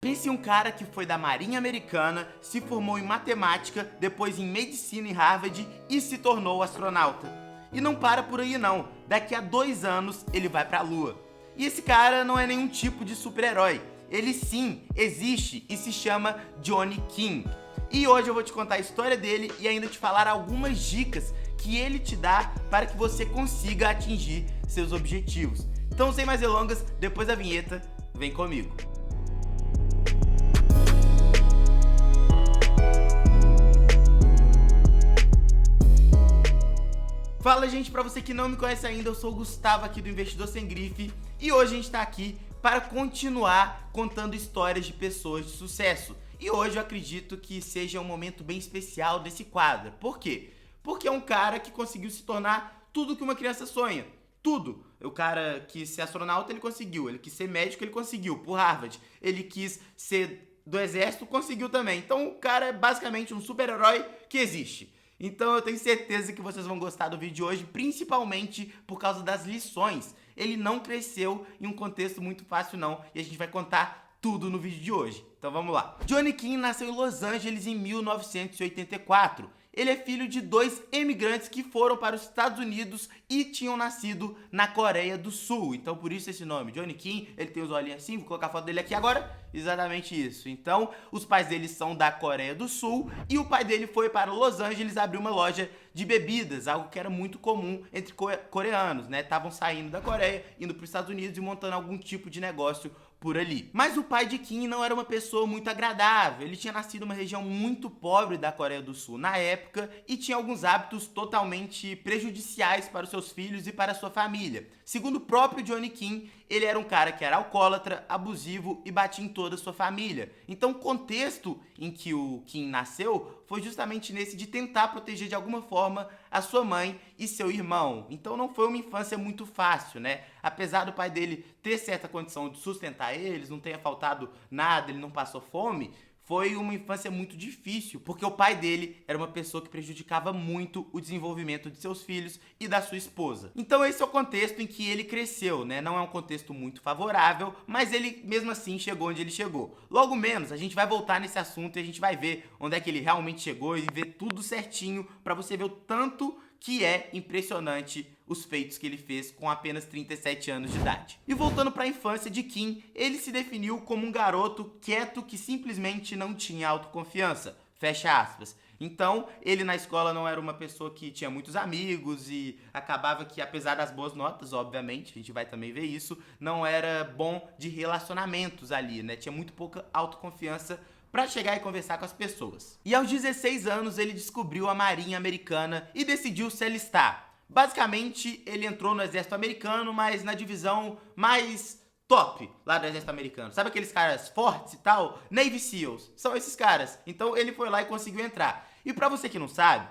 Pense em um cara que foi da Marinha Americana, se formou em matemática, depois em medicina em Harvard e se tornou astronauta. E não para por aí não, daqui a 2 anos ele vai pra Lua. E esse cara não é nenhum tipo de super-herói, ele sim existe e se chama Johnny King. E hoje eu vou te contar a história dele e ainda te falar algumas dicas que ele te dá para que você consiga atingir seus objetivos. Então, sem mais delongas, depois da vinheta, vem comigo. Fala, gente, pra você que não me conhece ainda, eu sou o Gustavo aqui do Investidor Sem Grife e hoje a gente tá aqui para continuar contando histórias de pessoas de sucesso. E hoje eu acredito que seja um momento bem especial desse quadro. Por quê? Porque é um cara que conseguiu se tornar tudo que uma criança sonha. Tudo. O cara quis ser astronauta, ele conseguiu. Ele quis ser médico, ele conseguiu, por Harvard. Ele quis ser do exército, conseguiu também. Então o cara é basicamente um super-herói que existe. Então eu tenho certeza que vocês vão gostar do vídeo de hoje, principalmente por causa das lições. Ele não cresceu em um contexto muito fácil não, e a gente vai contar tudo no vídeo de hoje. Então vamos lá. Johnny King nasceu em Los Angeles em 1984. Ele é filho de 2 imigrantes que foram para os Estados Unidos e tinham nascido na Coreia do Sul. Então por isso esse nome, Johnny King. Ele tem os olhinhos assim, vou colocar a foto dele aqui agora. Exatamente isso. Então os pais dele são da Coreia do Sul e o pai dele foi para Los Angeles abrir uma loja de bebidas, algo que era muito comum entre coreanos, né? Estavam saindo da Coreia, indo para os Estados Unidos e montando algum tipo de negócio por ali. Mas o pai de Kim não era uma pessoa muito agradável. Ele tinha nascido em uma região muito pobre da Coreia do Sul na época e tinha alguns hábitos totalmente prejudiciais para os seus filhos e para a sua família. Segundo o próprio Johnny King, ele era um cara que era alcoólatra, abusivo e batia em toda a sua família. Então o contexto em que o Kim nasceu foi justamente nesse de tentar proteger de alguma forma a sua mãe e seu irmão. Então não foi uma infância muito fácil, né? Apesar do pai dele ter certa condição de sustentar eles, não tenha faltado nada, ele não passou fome, foi uma infância muito difícil, porque o pai dele era uma pessoa que prejudicava muito o desenvolvimento de seus filhos e da sua esposa. Então esse é o contexto em que ele cresceu, né? Não é um contexto muito favorável, mas ele mesmo assim chegou onde ele chegou. Logo menos, a gente vai voltar nesse assunto e a gente vai ver onde é que ele realmente chegou e ver tudo certinho para você ver o tanto que é impressionante os feitos que ele fez com apenas 37 anos de idade. E voltando para a infância de Kim, ele se definiu como um garoto quieto que simplesmente não tinha autoconfiança. Fecha aspas. Então, ele na escola não era uma pessoa que tinha muitos amigos e acabava que, apesar das boas notas, obviamente, a gente vai também ver isso, não era bom de relacionamentos ali, né? Tinha muito pouca autoconfiança para chegar e conversar com as pessoas. E aos 16 anos ele descobriu a Marinha Americana e decidiu se alistar. Basicamente, ele entrou no exército americano, mas na divisão mais top lá do exército americano. Sabe aqueles caras fortes e tal? Navy SEALs. São esses caras. Então ele foi lá e conseguiu entrar. E pra você que não sabe,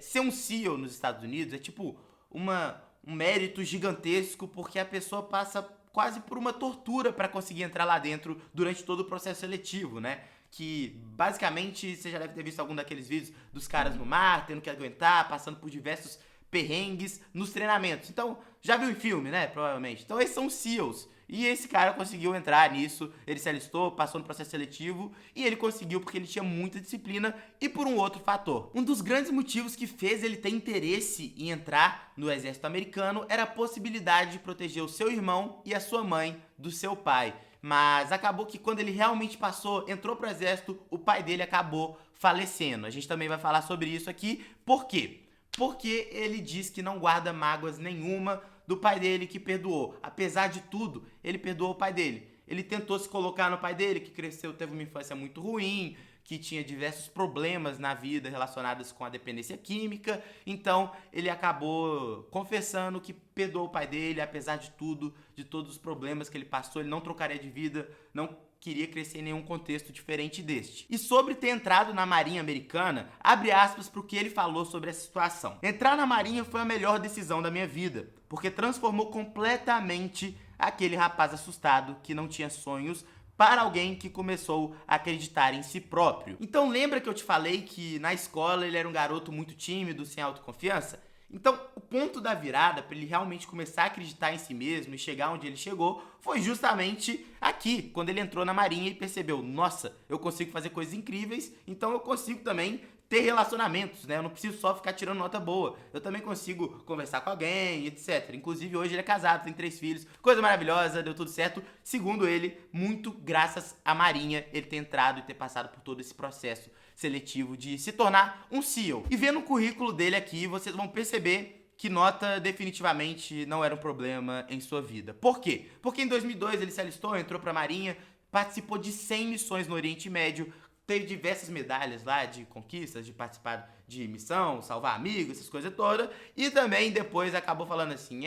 ser um SEAL nos Estados Unidos é tipo um mérito gigantesco, porque a pessoa passa quase por uma tortura para conseguir entrar lá dentro durante todo o processo seletivo, né? Que basicamente você já deve ter visto algum daqueles vídeos dos caras no mar, tendo que aguentar, passando por diversos perrengues nos treinamentos. Então, já viu em filme, né? Provavelmente. Então, esses são os SEALs. E esse cara conseguiu entrar nisso, ele se alistou, passou no processo seletivo e ele conseguiu porque ele tinha muita disciplina e por um outro fator. Um dos grandes motivos que fez ele ter interesse em entrar no exército americano era a possibilidade de proteger o seu irmão e a sua mãe do seu pai. Mas acabou que quando ele realmente entrou pro exército, o pai dele acabou falecendo. A gente também vai falar sobre isso aqui. Por quê? Porque ele diz que não guarda mágoas nenhuma do pai dele que perdoou. Apesar de tudo, ele perdoou o pai dele. Ele tentou se colocar no pai dele, que cresceu, teve uma infância muito ruim, que tinha diversos problemas na vida relacionados com a dependência química. Então, ele acabou confessando que perdoou o pai dele, apesar de tudo, de todos os problemas que ele passou. Ele não trocaria de vida, não queria crescer em nenhum contexto diferente deste. E sobre ter entrado na Marinha Americana, abre aspas para o que ele falou sobre essa situação. Entrar na Marinha foi a melhor decisão da minha vida, porque transformou completamente aquele rapaz assustado que não tinha sonhos para alguém que começou a acreditar em si próprio. Então lembra que eu te falei que na escola ele era um garoto muito tímido, sem autoconfiança? Então, o ponto da virada para ele realmente começar a acreditar em si mesmo e chegar onde ele chegou foi justamente aqui, quando ele entrou na Marinha e percebeu, nossa, eu consigo fazer coisas incríveis, então eu consigo também ter relacionamentos, né? Eu não preciso só ficar tirando nota boa. Eu também consigo conversar com alguém, etc. Inclusive, hoje ele é casado, tem 3 filhos. Coisa maravilhosa, deu tudo certo. Segundo ele, muito graças à Marinha, ele ter entrado e ter passado por todo esse processo seletivo de se tornar um SEAL. E vendo o currículo dele aqui, vocês vão perceber que nota definitivamente não era um problema em sua vida. Por quê? Porque em 2002 ele se alistou, entrou pra Marinha, participou de 100 missões no Oriente Médio, teve diversas medalhas lá de conquistas, de participar de missão, salvar amigos, essas coisas todas. E também depois acabou falando assim,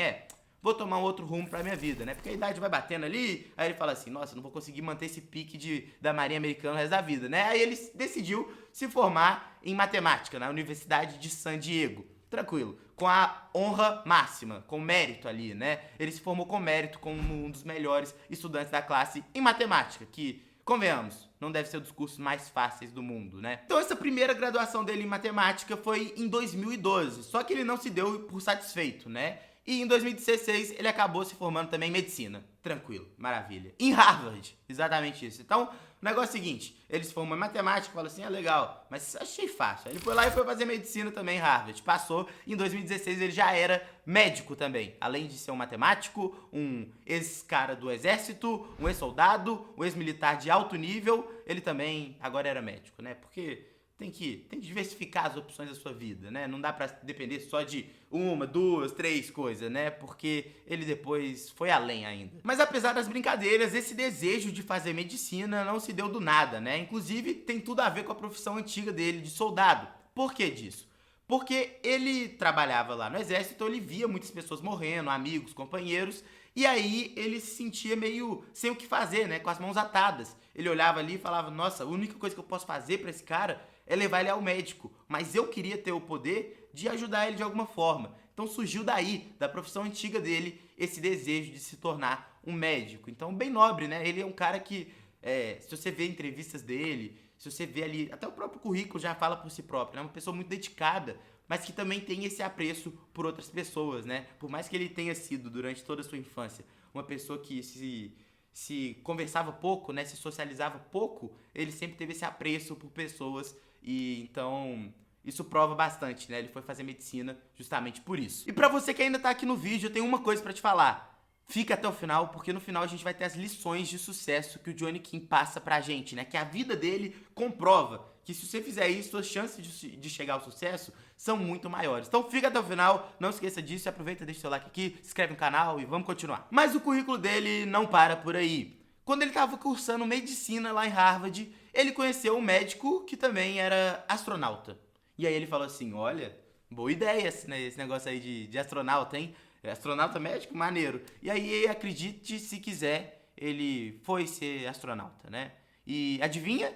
vou tomar um outro rumo pra minha vida, né? Porque a idade vai batendo ali, aí ele fala assim, nossa, não vou conseguir manter esse pique da Marinha Americana o resto da vida, né? Aí ele decidiu se formar em matemática na Universidade de San Diego. Tranquilo, com a honra máxima, com mérito ali, né? Ele se formou com mérito como um dos melhores estudantes da classe em matemática, que, convenhamos, não deve ser um dos cursos mais fáceis do mundo, né? Então essa primeira graduação dele em matemática foi em 2012, só que ele não se deu por satisfeito, né? E em 2016 ele acabou se formando também em medicina. Tranquilo, maravilha. Em Harvard, exatamente isso. Então, o negócio é o seguinte, ele se formou em matemática, falou assim, legal, mas achei fácil. Aí ele foi lá e foi fazer medicina também em Harvard. Passou, e em 2016 ele já era médico também. Além de ser um matemático, um ex-cara do exército, um ex-soldado, um ex-militar de alto nível, ele também agora era médico, né? Porque tem que diversificar as opções da sua vida, né? Não dá pra depender só de 1, 2, 3 coisas, né? Porque ele depois foi além ainda. Mas apesar das brincadeiras, esse desejo de fazer medicina não se deu do nada, né? Inclusive, tem tudo a ver com a profissão antiga dele, de soldado. Por que disso? Porque ele trabalhava lá no exército, então ele via muitas pessoas morrendo, amigos, companheiros, e aí ele se sentia meio sem o que fazer, né? Com as mãos atadas. Ele olhava ali e falava, nossa, a única coisa que eu posso fazer pra esse cara é levar ele ao médico, mas eu queria ter o poder de ajudar ele de alguma forma. Então surgiu daí, da profissão antiga dele, esse desejo de se tornar um médico. Então bem nobre, né? Ele é um cara que, se você vê entrevistas dele, se você vê ali, até o próprio currículo já fala por si próprio, né? Uma pessoa muito dedicada, mas que também tem esse apreço por outras pessoas, né? Por mais que ele tenha sido, durante toda a sua infância, uma pessoa que se conversava pouco, né? Se socializava pouco, ele sempre teve esse apreço por pessoas. E então, isso prova bastante, né? Ele foi fazer medicina justamente por isso. E pra você que ainda tá aqui no vídeo, eu tenho uma coisa pra te falar. Fica até o final, porque no final a gente vai ter as lições de sucesso que o Johnny Kim passa pra gente, né? Que a vida dele comprova que se você fizer isso, suas chances de chegar ao sucesso são muito maiores. Então fica até o final, não esqueça disso, aproveita, deixa o seu like aqui, se inscreve no canal e vamos continuar. Mas o currículo dele não para por aí. Quando ele estava cursando medicina lá em Harvard, ele conheceu um médico que também era astronauta. E aí ele falou assim, olha, boa ideia esse negócio aí de astronauta, hein? Astronauta médico, maneiro. E aí, acredite se quiser, ele foi ser astronauta, né? E adivinha?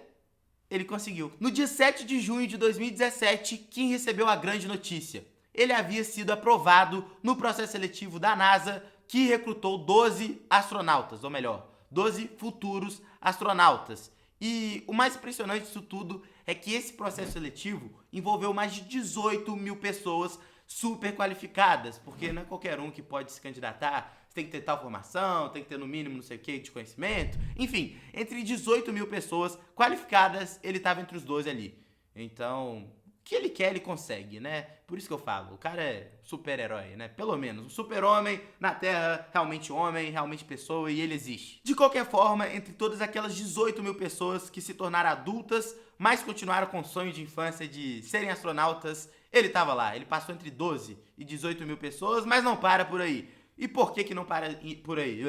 Ele conseguiu. No dia 7 de junho de 2017, Kim recebeu a grande notícia. Ele havia sido aprovado no processo seletivo da NASA, que recrutou 12 astronautas, ou melhor, 12 futuros astronautas. E o mais impressionante disso tudo é que esse processo seletivo envolveu mais de 18 mil pessoas super qualificadas, porque não é qualquer um que pode se candidatar, você tem que ter tal formação, tem que ter no mínimo não sei o que de conhecimento, enfim, entre 18 mil pessoas qualificadas, ele estava entre os 12 ali. Então, o que ele quer, ele consegue, né? Por isso que eu falo, o cara é super-herói, né? Pelo menos, um super-homem na Terra, realmente homem, realmente pessoa, e ele existe. De qualquer forma, entre todas aquelas 18 mil pessoas que se tornaram adultas, mas continuaram com o sonho de infância de serem astronautas, ele tava lá. Ele passou entre 12 e 18 mil pessoas, mas não para por aí. E por que não para por aí?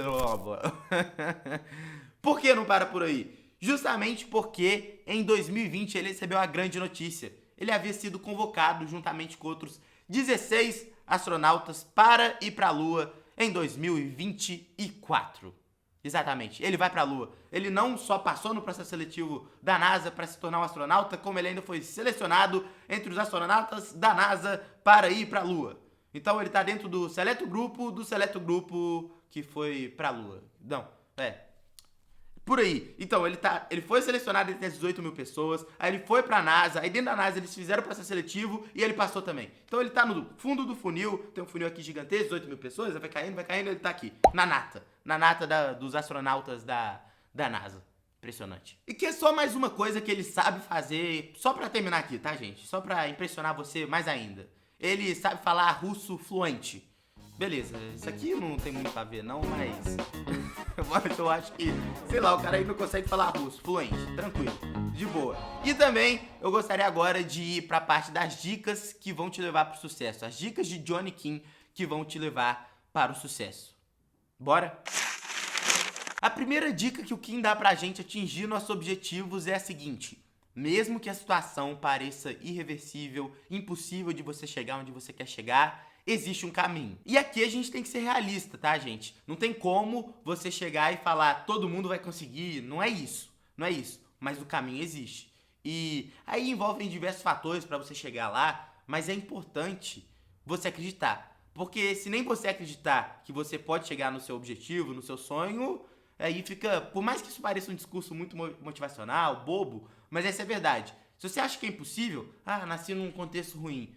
Por que não para por aí? Justamente porque em 2020 ele recebeu a grande notícia. Ele havia sido convocado juntamente com outros 16 astronautas para ir para a Lua em 2024. Exatamente, ele vai para a Lua. Ele não só passou no processo seletivo da NASA para se tornar um astronauta, como ele ainda foi selecionado entre os astronautas da NASA para ir para a Lua. Então ele está dentro do seleto grupo que foi para a Lua. Não, por aí. Então, ele foi selecionado entre as 18 mil pessoas, aí ele foi pra NASA, aí dentro da NASA eles fizeram o processo seletivo e ele passou também. Então ele tá no fundo do funil, tem um funil aqui gigantesco, 18 mil pessoas, vai caindo, ele tá aqui, na nata. na nata dos astronautas da NASA. Impressionante. E que é só mais uma coisa que ele sabe fazer, só pra terminar aqui, tá, gente? Só pra impressionar você mais ainda. Ele sabe falar russo fluente. Beleza, isso aqui não tem muito a ver não, mas... eu acho que, sei lá, o cara aí não consegue falar russo fluente, tranquilo, de boa. E também eu gostaria agora de ir pra parte das dicas que vão te levar pro sucesso. As dicas de Johnny Kim que vão te levar para o sucesso. Bora? A primeira dica que o Kim dá pra gente atingir nossos objetivos é a seguinte: mesmo que a situação pareça irreversível, impossível de você chegar onde você quer chegar, existe um caminho. E aqui a gente tem que ser realista, tá, gente? Não tem como você chegar e falar, todo mundo vai conseguir, não é isso. Não é isso, mas o caminho existe. E aí envolvem diversos fatores pra você chegar lá, mas é importante você acreditar. Porque se nem você acreditar que você pode chegar no seu objetivo, no seu sonho, aí fica, por mais que isso pareça um discurso muito motivacional, bobo, mas essa é a verdade. Se você acha que é impossível, nasci num contexto ruim,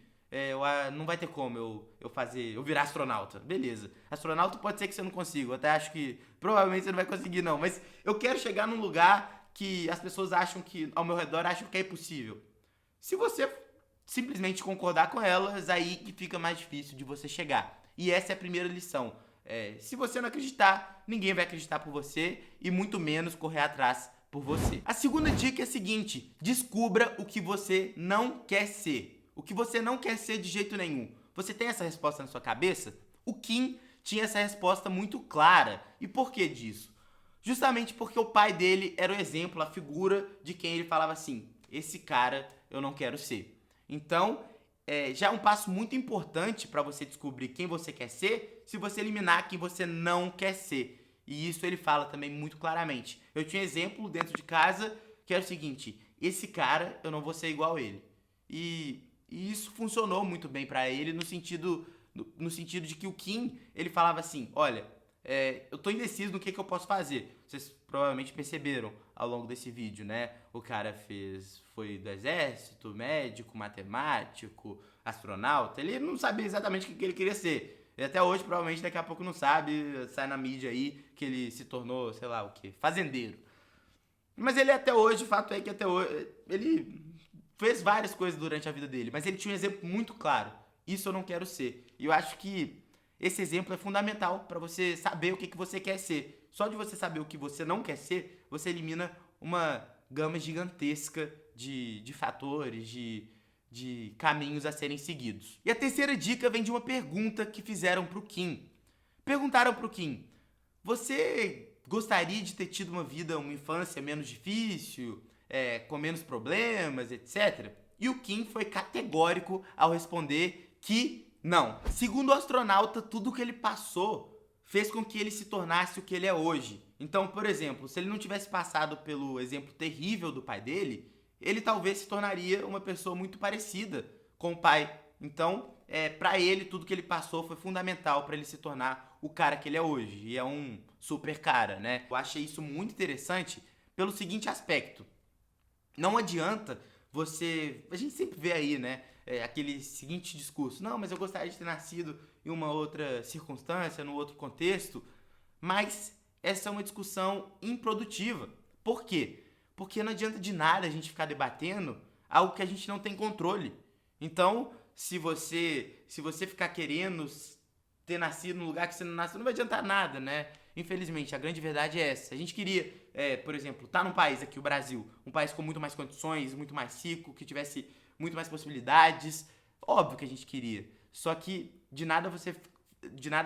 não vai ter como eu virar astronauta. Beleza. Astronauta pode ser que você não consiga, eu até acho que provavelmente você não vai conseguir não, mas eu quero chegar num lugar que as pessoas acham que, ao meu redor, acham que é impossível. Se você simplesmente concordar com elas, aí que fica mais difícil de você chegar. E essa é a primeira lição. Se você não acreditar, ninguém vai acreditar por você e muito menos correr atrás por você. A segunda dica é a seguinte: descubra o que você não quer ser. O que você não quer ser de jeito nenhum. Você tem essa resposta na sua cabeça? O Kim tinha essa resposta muito clara. E por que disso? Justamente porque o pai dele era o exemplo, a figura de quem ele falava assim: esse cara eu não quero ser. Então, já é um passo muito importante para você descobrir quem você quer ser, se você eliminar quem você não quer ser. E isso ele fala também muito claramente. Eu tinha um exemplo dentro de casa que era o seguinte: esse cara, eu não vou ser igual a ele. E isso funcionou muito bem para ele no sentido de que o Kim, ele falava assim: olha, eu tô indeciso no que eu posso fazer. Vocês provavelmente perceberam ao longo desse vídeo, né? O cara foi do exército, médico, matemático, astronauta. Ele não sabia exatamente o que ele queria ser. E até hoje, provavelmente, daqui a pouco não sabe. Sai na mídia aí que ele se tornou, sei lá o quê, fazendeiro. Mas ele até hoje, o fato é que até hoje, ele fez várias coisas durante a vida dele. Mas ele tinha um exemplo muito claro: isso eu não quero ser. E eu acho que esse exemplo é fundamental para você saber o que você quer ser. Só de você saber o que você não quer ser, você elimina uma gama gigantesca de fatores, de caminhos a serem seguidos. E a terceira dica vem de uma pergunta que fizeram pro Kim. Perguntaram pro Kim: você gostaria de ter tido uma infância menos difícil, com menos problemas, etc? E o Kim foi categórico ao responder que não. Segundo o astronauta, tudo que ele passou fez com que ele se tornasse o que ele é hoje. Então, por exemplo, se ele não tivesse passado pelo exemplo terrível do pai dele, ele talvez se tornaria uma pessoa muito parecida com o pai. Então, pra ele, tudo que ele passou foi fundamental para ele se tornar o cara que ele é hoje. E é um super cara, né? Eu achei isso muito interessante pelo seguinte aspecto: não adianta você... A gente sempre vê aí, né? Aquele seguinte discurso: não, mas eu gostaria de ter nascido em uma outra circunstância, num outro contexto. Mas essa é uma discussão improdutiva. Por quê? Porque não adianta de nada a gente ficar debatendo algo que a gente não tem controle. Então, se você ficar querendo ter nascido num lugar que você não nasceu, não vai adiantar nada, né? Infelizmente, a grande verdade é essa. A gente queria, por exemplo, estar num país aqui, o Brasil, um país com muito mais condições, muito mais rico, que tivesse muito mais possibilidades. Óbvio que a gente queria. Só que de nada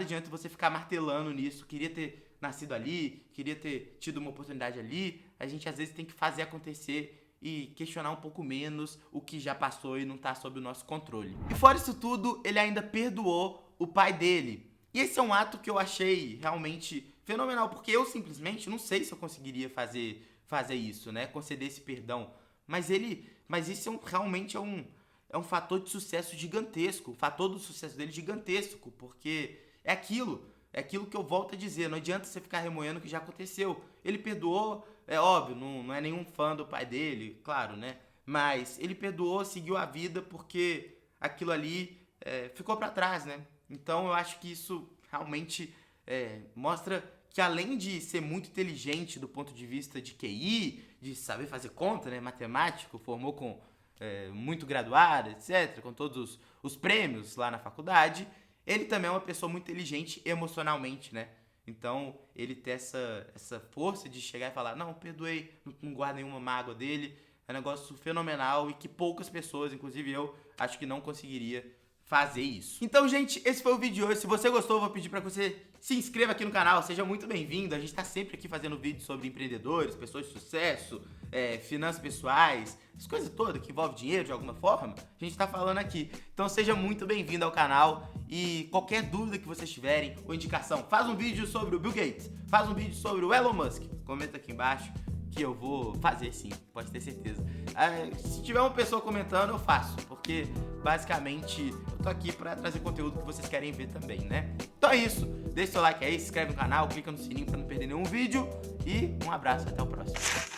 adianta você ficar martelando nisso. Queria ter nascido ali, queria ter tido uma oportunidade ali. A gente às vezes tem que fazer acontecer e questionar um pouco menos o que já passou e não tá sob o nosso controle. E fora isso tudo, ele ainda perdoou o pai dele. E esse é um ato que eu achei realmente fenomenal, porque eu simplesmente não sei se eu conseguiria fazer isso, né? Conceder esse perdão. Mas isso realmente é um fator de sucesso gigantesco. O fator do sucesso dele gigantesco, porque é aquilo que eu volto a dizer. Não adianta você ficar remoendo o que já aconteceu. Ele perdoou, é óbvio, não é nenhum fã do pai dele, claro, né? Mas ele perdoou, seguiu a vida porque aquilo ali ficou pra trás, né? Então eu acho que isso realmente mostra que além de ser muito inteligente do ponto de vista de QI, de saber fazer conta, né, matemático, formou com muito graduado, etc., com todos os prêmios lá na faculdade, ele também é uma pessoa muito inteligente emocionalmente, né? Então, ele ter essa força de chegar e falar, não, perdoei, não guardo nenhuma mágoa dele, é um negócio fenomenal e que poucas pessoas, inclusive eu, acho que não conseguiria fazer isso. Então, gente, esse foi o vídeo de hoje. Se você gostou, eu vou pedir pra que você se inscreva aqui no canal, seja muito bem-vindo. A gente tá sempre aqui fazendo vídeos sobre empreendedores, pessoas de sucesso, finanças pessoais, as coisas todas que envolvem dinheiro de alguma forma, a gente tá falando aqui. Então seja muito bem-vindo ao canal e qualquer dúvida que vocês tiverem ou indicação, faz um vídeo sobre o Bill Gates, faz um vídeo sobre o Elon Musk, comenta aqui embaixo que eu vou fazer sim, pode ter certeza. Se tiver uma pessoa comentando, eu faço, porque basicamente eu tô aqui pra trazer conteúdo que vocês querem ver também, né? Então é isso, deixa seu like aí, se inscreve no canal, clica no sininho pra não perder nenhum vídeo e um abraço, até o próximo.